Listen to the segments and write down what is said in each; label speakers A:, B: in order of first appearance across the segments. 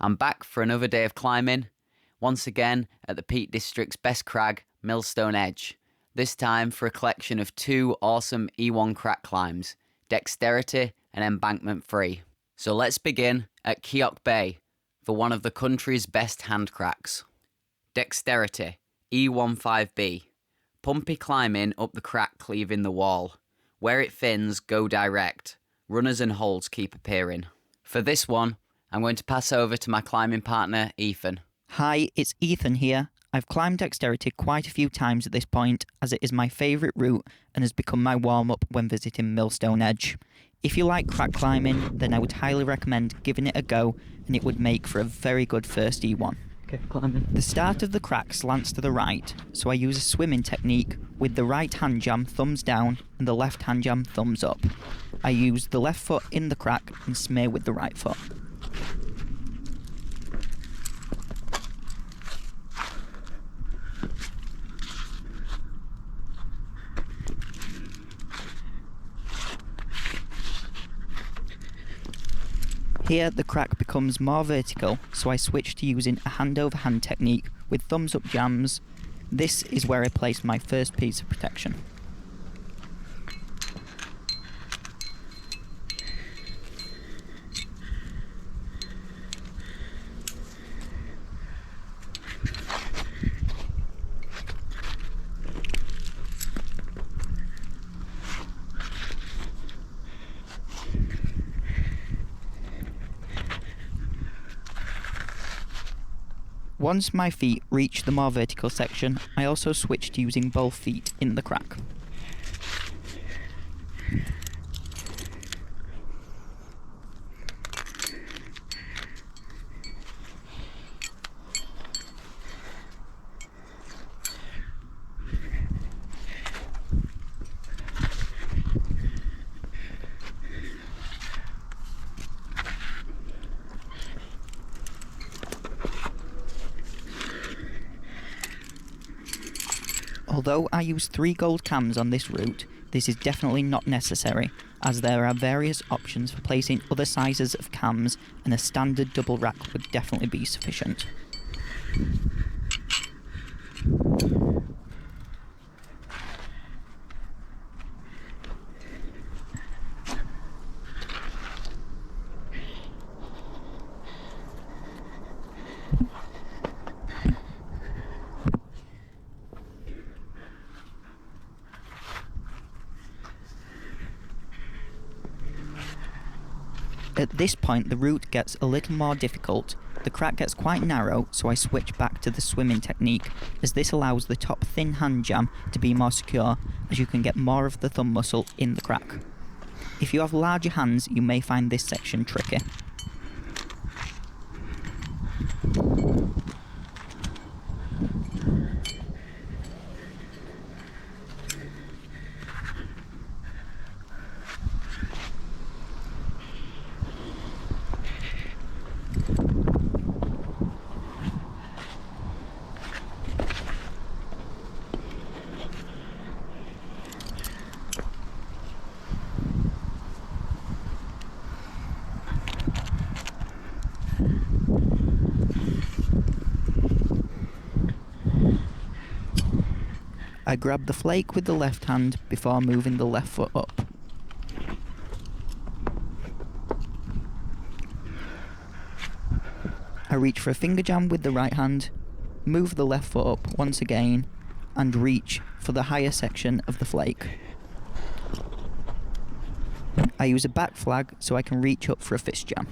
A: I'm back for another day of climbing, once again at the Peak District's best crag, Millstone Edge, this time for a collection of 2 awesome E1 crack climbs, Dexterity and Embankment 3. So let's begin at Keok Bay for one of the country's best hand cracks. Dexterity, E15B. Pumpy climbing up the crack cleaving the wall. Where it thins, go direct. Runners and holds keep appearing. For this one, I'm going to pass over to my climbing partner, Ethan.
B: Hi, it's Ethan here. I've climbed Dexterity quite a few times at this point, as it is my favourite route and has become my warm-up when visiting Millstone Edge. If you like crack climbing, then I would highly recommend giving it a go, and it would make for a very good first E1.
C: Okay, climbing.
B: The start of the crack slants to the right, so I use a swimming technique with the right hand jam thumbs down and the left hand jam thumbs up. I use the left foot in the crack and smear with the right foot. Here the crack becomes more vertical, so I switch to using a hand over hand technique with thumbs up jams. This is where I place my first piece of protection. Once my feet reach the more vertical section, I also switch to using both feet in the crack. Although I use 3 gold cams on this route, this is definitely not necessary, as there are various options for placing other sizes of cams, and a standard double rack would definitely be sufficient. At this point the route gets a little more difficult. The crack gets quite narrow, so I switch back to the swimming technique, as this allows the top thin hand jam to be more secure, as you can get more of the thumb muscle in the crack. If you have larger hands, you may find this section tricky. I grab the flake with the left hand before moving the left foot up. I reach for a finger jam with the right hand, move the left foot up once again, and reach for the higher section of the flake. I use a back flag so I can reach up for a fist jam.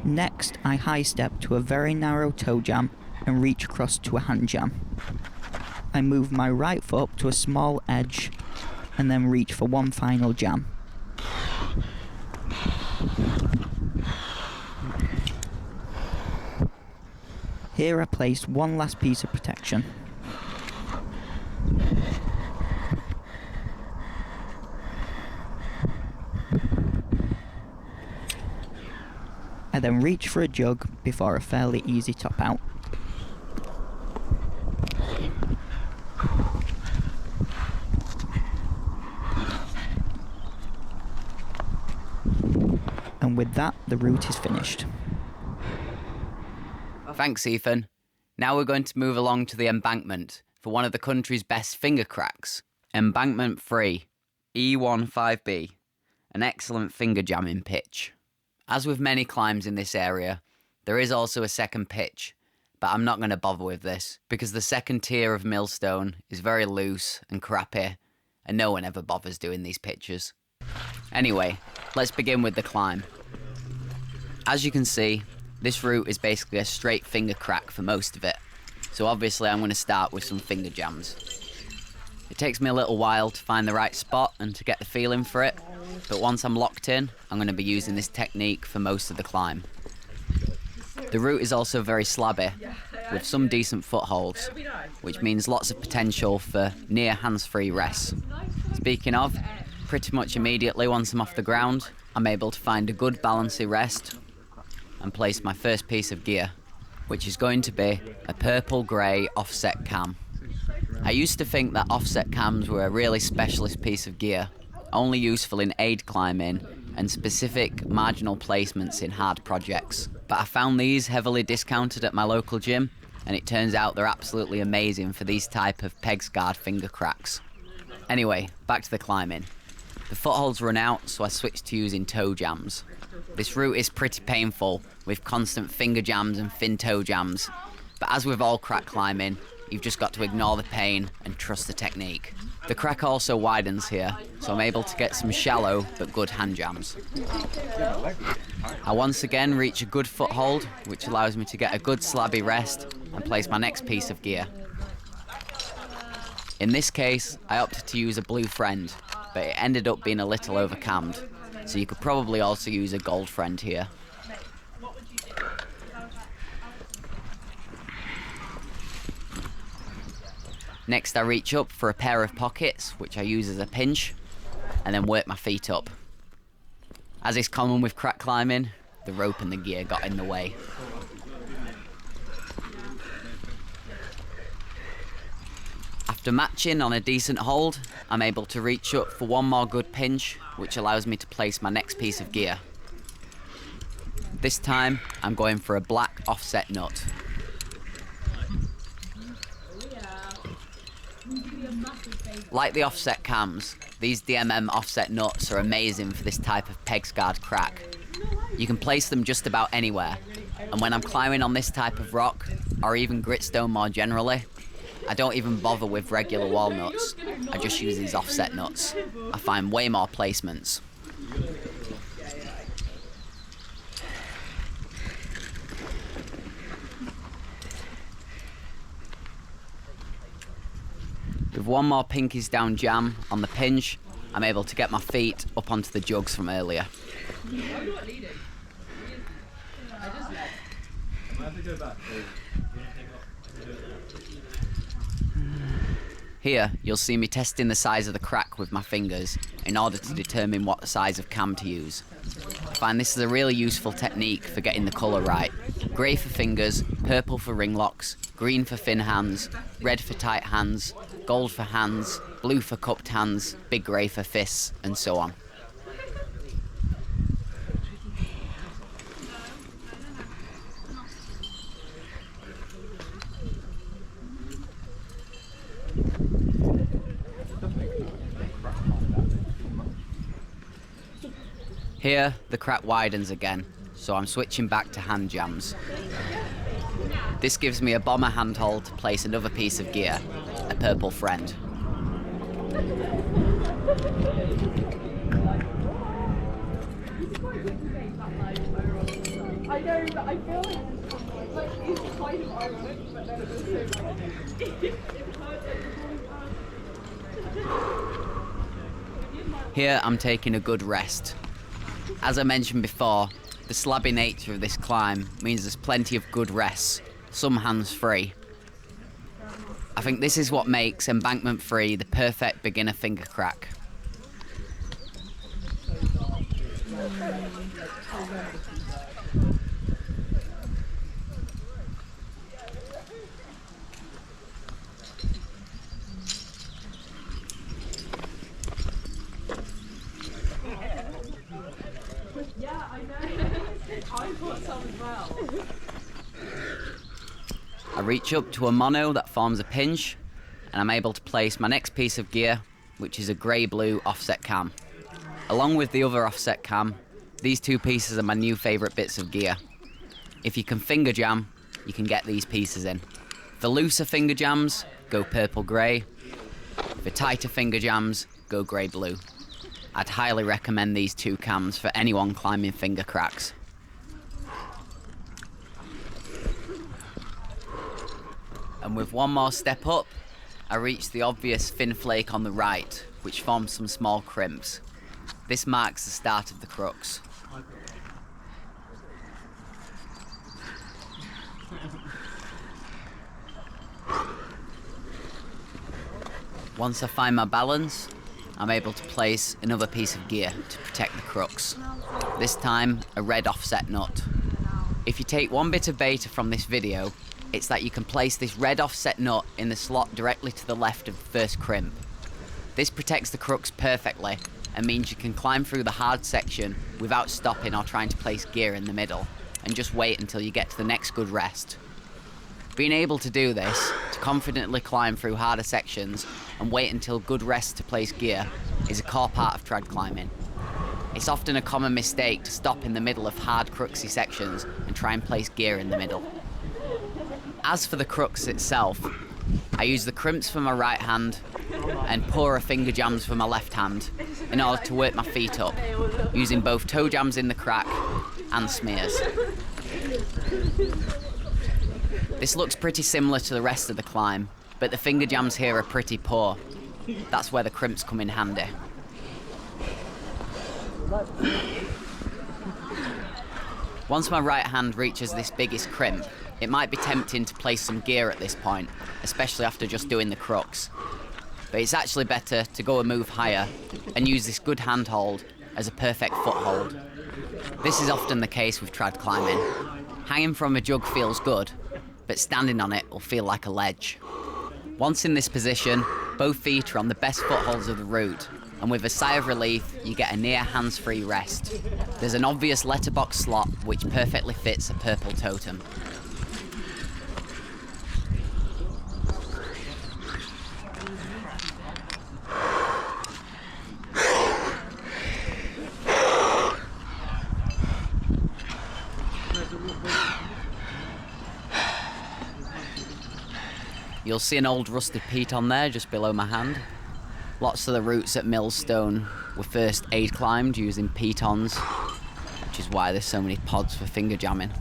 B: Next, I high step to a very narrow toe jam and reach across to a hand jam. I move my right foot up to a small edge and then reach for one final jam. Here I place one last piece of protection. I then reach for a jug before a fairly easy top out. And with that, the route is finished.
A: Thanks, Ethan. Now we're going to move along to the embankment for one of the country's best finger cracks. Embankment 3, E1 5B, an excellent finger jamming pitch. As with many climbs in this area, there is also a second pitch, but I'm not going to bother with this because the second tier of Millstone is very loose and crappy, and no one ever bothers doing these pitches. Anyway, let's begin with the climb. As you can see, this route is basically a straight finger crack for most of it, so obviously I'm going to start with some finger jams. It takes me a little while to find the right spot and to get the feeling for it, but once I'm locked in, I'm going to be using this technique for most of the climb. The route is also very slabby, with some decent footholds, which means lots of potential for near hands-free rests. Speaking of, pretty much immediately once I'm off the ground, I'm able to find a good balancey rest and place my first piece of gear, which is going to be a purple-grey offset cam. I used to think that offset cams were a really specialist piece of gear, only useful in aid climbing and specific marginal placements in hard projects. But I found these heavily discounted at my local gym, and it turns out they're absolutely amazing for these type of peg-scarred finger cracks. Anyway, back to the climbing. The footholds run out, so I switched to using toe jams. This route is pretty painful, with constant finger jams and thin toe jams, but as with all crack climbing, you've just got to ignore the pain and trust the technique. The crack also widens here, so I'm able to get some shallow but good hand jams. I once again reach a good foothold, which allows me to get a good slabby rest and place my next piece of gear. In this case, I opted to use a blue friend, but it ended up being a little overcammed, so you could probably also use a gold friend here. Next I reach up for a pair of pockets, which I use as a pinch, and then work my feet up. As is common with crack climbing, the rope and the gear got in the way. After matching on a decent hold, I'm able to reach up for one more good pinch, which allows me to place my next piece of gear. This time, I'm going for a black offset nut. Like the offset cams, these DMM offset nuts are amazing for this type of peg-scarred crack. You can place them just about anywhere, and when I'm climbing on this type of rock, or even gritstone more generally, I don't even bother with regular walnuts, I just use these offset nuts. I find way more placements. With one more pinkies down jam on the pinch, I'm able to get my feet up onto the jugs from earlier. Here, you'll see me testing the size of the crack with my fingers in order to determine what size of cam to use. I find this is a really useful technique for getting the colour right. Grey for fingers, purple for ring locks, green for thin hands, red for tight hands, gold for hands, blue for cupped hands, big grey for fists, and so on. Here, the crack widens again, so I'm switching back to hand jams. This gives me a bomber handhold to place another piece of gear, a purple friend.
C: I know, but I feel like it's kind of ironic, but then it was
A: Here, I'm taking a good rest. As I mentioned before, the slabby nature of this climb means there's plenty of good rests, some hands-free. I think this is what makes Embankment 3 the perfect beginner finger crack. reach up to a mono that forms a pinch, and I'm able to place my next piece of gear, which is a grey-blue offset cam. Along with the other offset cam, these two pieces are my new favourite bits of gear. If you can finger jam, you can get these pieces in. For looser finger jams, go purple-grey. For tighter finger jams, go grey-blue. I'd highly recommend these two cams for anyone climbing finger cracks. And with one more step up, I reach the obvious thin flake on the right, which forms some small crimps. This marks the start of the crux. Once I find my balance, I'm able to place another piece of gear to protect the crux. This time, a red offset nut. If you take one bit of beta from this video, it's that you can place this red offset nut in the slot directly to the left of the first crimp. This protects the crux perfectly and means you can climb through the hard section without stopping or trying to place gear in the middle, and just wait until you get to the next good rest. Being able to do this, to confidently climb through harder sections and wait until good rest to place gear, is a core part of trad climbing. It's often a common mistake to stop in the middle of hard cruxy sections and try and place gear in the middle. As for the crux itself, I use the crimps for my right hand and poorer finger jams for my left hand in order to work my feet up, using both toe jams in the crack and smears. This looks pretty similar to the rest of the climb, but the finger jams here are pretty poor. That's where the crimps come in handy. Once my right hand reaches this biggest crimp, it might be tempting to place some gear at this point, especially after just doing the crux. But it's actually better to go a move higher and use this good handhold as a perfect foothold. This is often the case with trad climbing. Hanging from a jug feels good, but standing on it will feel like a ledge. Once in this position, both feet are on the best footholds of the route, and with a sigh of relief, you get a near hands-free rest. There's an obvious letterbox slot which perfectly fits a purple totem. You'll see an old rusted peat on there just below my hand. Lots of the routes at Millstone were first aid climbed using pitons, which is why there's so many pods for finger jamming.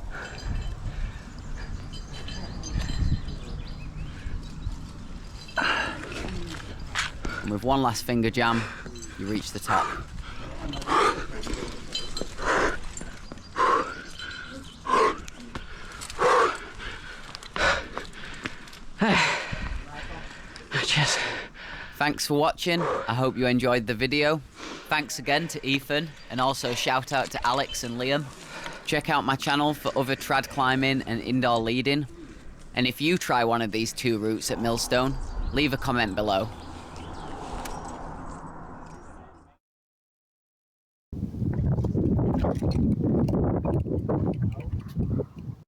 A: And with one last finger jam, you reach the top.
D: Cheers.
A: Thanks for watching. I hope you enjoyed the video. Thanks again to Ethan, and also shout out to Alex and Liam. Check out my channel for other trad climbing and indoor leading. And if you try one of these two routes at Millstone, leave a comment below.